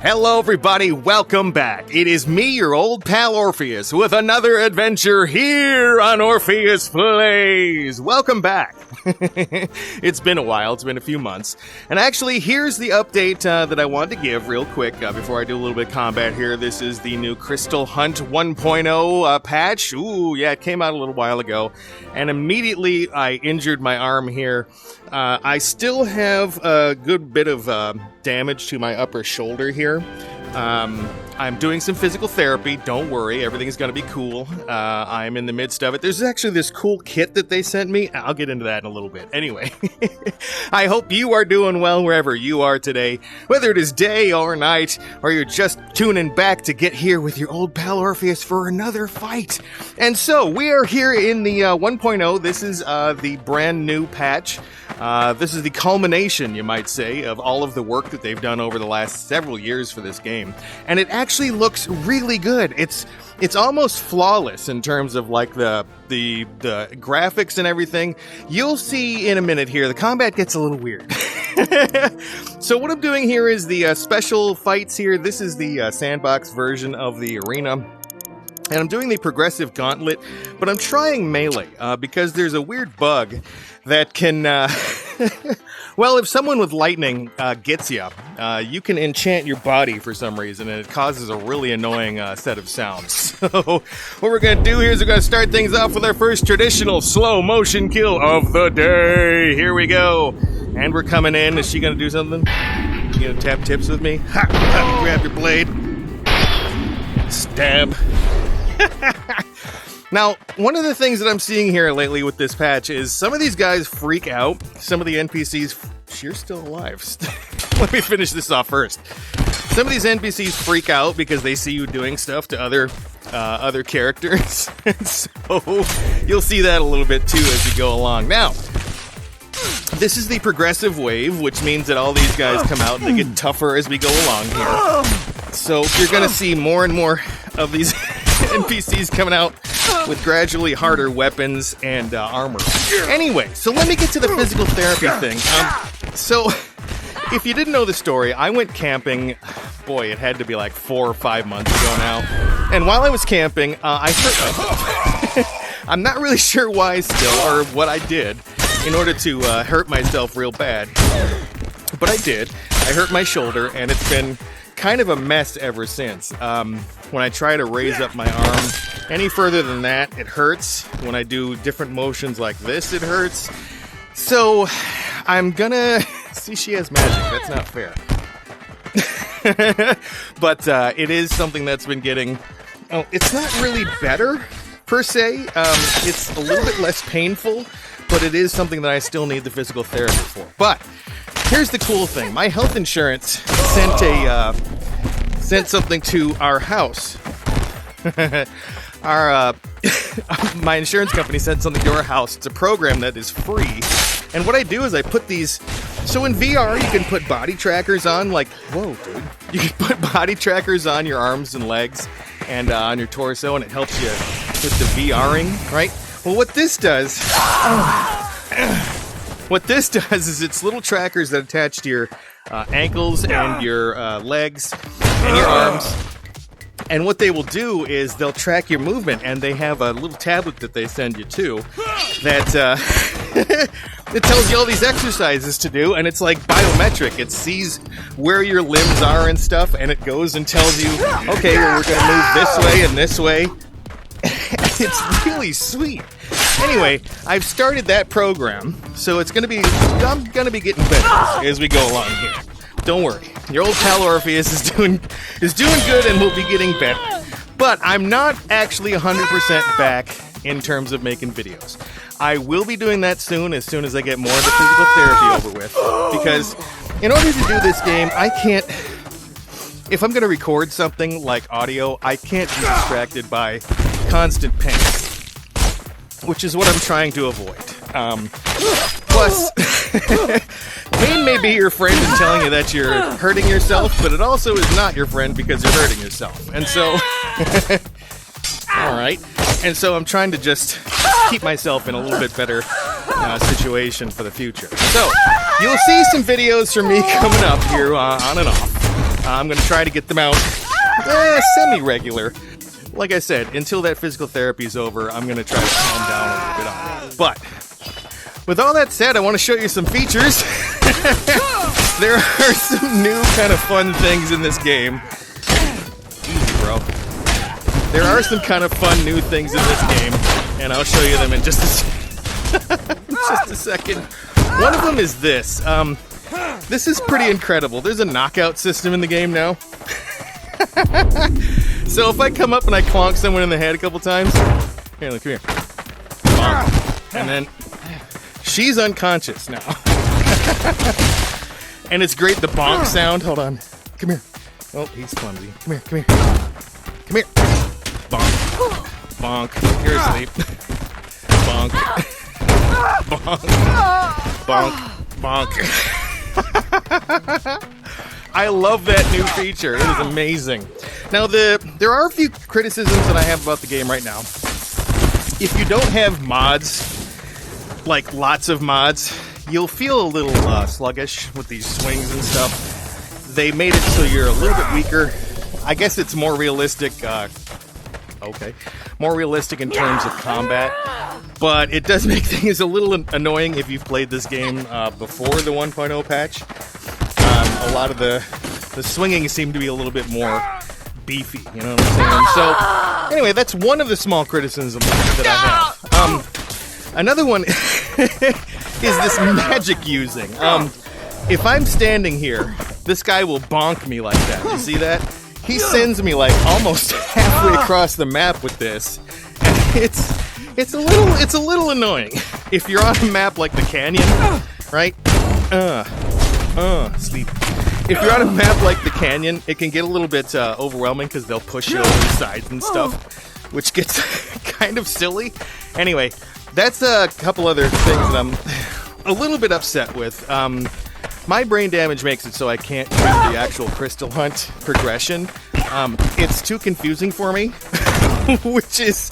Hello everybody, welcome back. It is me, your old pal Orpheus, with another adventure here on Orpheus Plays. Welcome back. It's been a while, it's been a few months. And actually, here's the update that I wanted to give real quick before I do a little bit of combat here. This is the new Crystal Hunt 1.0 patch. Ooh, yeah, it came out a little while ago. And immediately I injured my arm here. I still have a good bit of damage to my upper shoulder here. I'm doing some physical therapy. Don't worry, everything's going to be cool. I'm in the midst of it. There's actually this cool kit that they sent me. I'll get into that in a little bit. Anyway, I hope you are doing well wherever you are today, whether it is day or night, or you're just tuning back to get here with your old pal Orpheus for another fight. And so, we are here in the 1.0. This is the brand new patch. This is the culmination, you might say, of all of the work that they've done over the last several years for this game. And it actually looks really good. It's almost flawless in terms of like the graphics and everything. You'll see in a minute here, the combat gets a little weird. So what I'm doing here is the special fights here. This is the sandbox version of the arena. And I'm doing the progressive gauntlet, but I'm trying melee, because there's a weird bug that can, well, if someone with lightning gets you, you can enchant your body for some reason, and it causes a really annoying set of sounds. So what we're going to do here is we're going to start things off with our first traditional slow motion kill of the day. Here we go. And we're coming in. Is she going to do something? You going to tap tips with me? Ha! Grab your blade. Stab. Now, one of the things that I'm seeing here lately with this patch is some of these guys freak out. Some of the NPCs... You're still alive. Let me finish this off first. Some of these NPCs freak out because they see you doing stuff to other characters. So, you'll see that a little bit too as we go along. Now, this is the progressive wave, which means that all these guys come out and they get tougher as we go along here. So, you're going to see more and more of these NPCs coming out with gradually harder weapons and armor. Anyway, so let me get to the physical therapy thing. So, if you didn't know the story, I went camping, boy, it had to be like 4 or 5 months ago now. And while I was camping, I hurt myself. I'm not really sure why still, or what I did in order to hurt myself real bad. But I did. I hurt my shoulder, and it's been kind of a mess ever since. When I try to raise up my arm any further than that, it hurts. When I do different motions like this, it hurts. So, I'm gonna... See, she has magic. That's not fair. But it is something that's been getting... Oh, it's not really better, per se. It's a little bit less painful, but it is something that I still need the physical therapy for. But, here's the cool thing. My health insurance sent something to our house. My insurance company sent something to our house. It's a program that is free. And what I do is I put these... So in VR, you can put body trackers on, like... Whoa, dude. You can put body trackers on your arms and legs and on your torso, and it helps you with the VRing, right? Well, what this does... What this does is it's little trackers that attach to your ankles and your legs and your arms. And what they will do is they'll track your movement, and they have a little tablet that they send you to that it tells you all these exercises to do, and it's like biometric. It sees where your limbs are and stuff, and it goes and tells you, okay, well, we're going to move this way and this way. It's really sweet. Anyway, I've started that program, so it's going to be, I'm going to be getting better as we go along here. Don't worry, your old pal Orpheus is doing good and will be getting better. But I'm not actually 100% back in terms of making videos. I will be doing that soon as I get more of the physical therapy over with. Because in order to do this game, I can't... If I'm going to record something like audio, I can't be distracted by constant pain. Which is what I'm trying to avoid. Plus, pain may be your friend in telling you that you're hurting yourself, but it also is not your friend because you're hurting yourself. And so, alright. And so I'm trying to just keep myself in a little bit better situation for the future. So, you'll see some videos from me coming up here on and off. I'm going to try to get them out semi-regular. Like I said, until that physical therapy is over, I'm going to try to calm down a little bit on it. But with all that said, I want to show you some features. There are some new kind of fun things in this game. Easy, bro. There are some kind of fun new things in this game, and I'll show you them in just a second. One of them is this. This is pretty incredible. There's a knockout system in the game now. So if I come up and I clonk someone in the head a couple times, here, look, come here. Bonk. And then she's unconscious now. And it's great, the bonk sound. Hold on. Come here. Oh, he's clumsy. Come here, come here. Come here. Bonk. Bonk. You're asleep. Bonk. Bonk. Bonk. Bonk. I love that new feature. It is amazing. Now, there are a few criticisms that I have about the game right now. If you don't have mods, like lots of mods, you'll feel a little sluggish with these swings and stuff. They made it so you're a little bit weaker. I guess it's more realistic. More realistic in terms of combat. But it does make things a little annoying if you've played this game before the 1.0 patch. A lot of the swinging seemed to be a little bit more beefy, you know what I'm saying? So, anyway, that's one of the small criticisms that I have. Another one is this magic using. If I'm standing here, this guy will bonk me like that. You see that? He sends me like almost halfway across the map with this. And it's a little annoying. If you're on a map like the canyon, right? Sleep. If you're on a map like the canyon, it can get a little bit overwhelming because they'll push you over the sides and stuff, which gets kind of silly. Anyway, that's a couple other things that I'm a little bit upset with. My brain damage makes it so I can't do the actual Crystal Hunt progression. It's too confusing for me, which is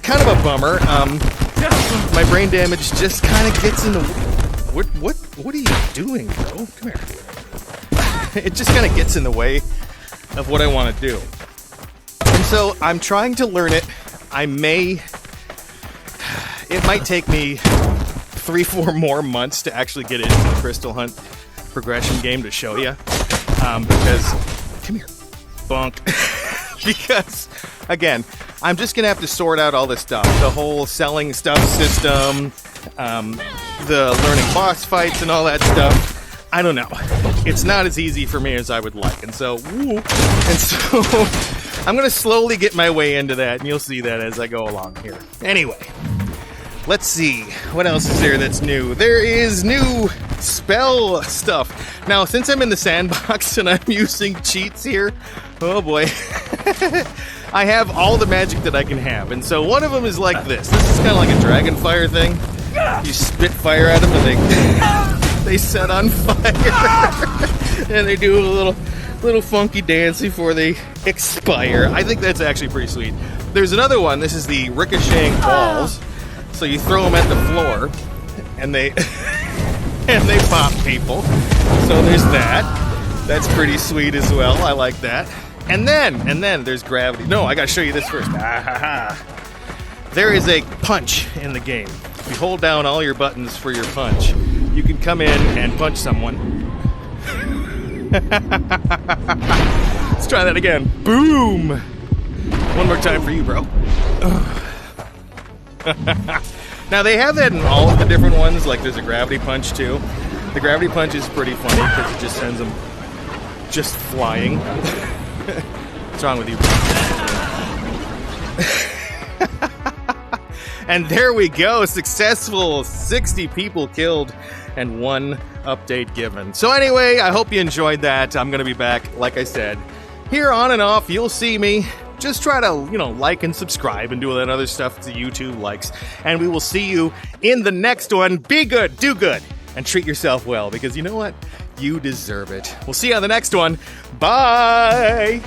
kind of a bummer. My brain damage just kind of gets in the... What are you doing, bro? Come here. It just kind of gets in the way of what I want to do. And so I'm trying to learn it. It might take me 3-4 more months to actually get into the Crystal Hunt progression game to show you. Because, come here, bonk. Because, again, I'm just going to have to sort out all this stuff. The whole selling stuff system, the learning boss fights and all that stuff. I don't know. It's not as easy for me as I would like. And so I'm going to slowly get my way into that, and you'll see that as I go along here. Anyway, let's see. What else is there that's new? There is new spell stuff. Now, since I'm in the sandbox and I'm using cheats here, oh boy, I have all the magic that I can have. And so one of them is like this. This is kind of like a dragon fire thing. You spit fire at them and they set on fire. And they do a little funky dance before they expire. I think that's actually pretty sweet. There's another one. This is the ricocheting balls. So you throw them at the floor, and they pop people. So there's that. That's pretty sweet as well. I like that. And then there's gravity. No, I gotta show you this first. There is a punch in the game. If you hold down all your buttons for your punch, you can come in and punch someone. Let's try that again. Boom! One more time for you, bro. Now, they have that in all of the different ones. Like, there's a gravity punch, too. The gravity punch is pretty funny because it just sends them just flying. What's wrong with you? And there we go. Successful. 60 people killed and 1 update given. So anyway, I hope you enjoyed that. I'm going to be back, like I said, here on and off. You'll see me. Just try to, like and subscribe and do all that other stuff that YouTube likes. And we will see you in the next one. Be good, do good, and treat yourself well, because you know what? You deserve it. We'll see you on the next one. Bye!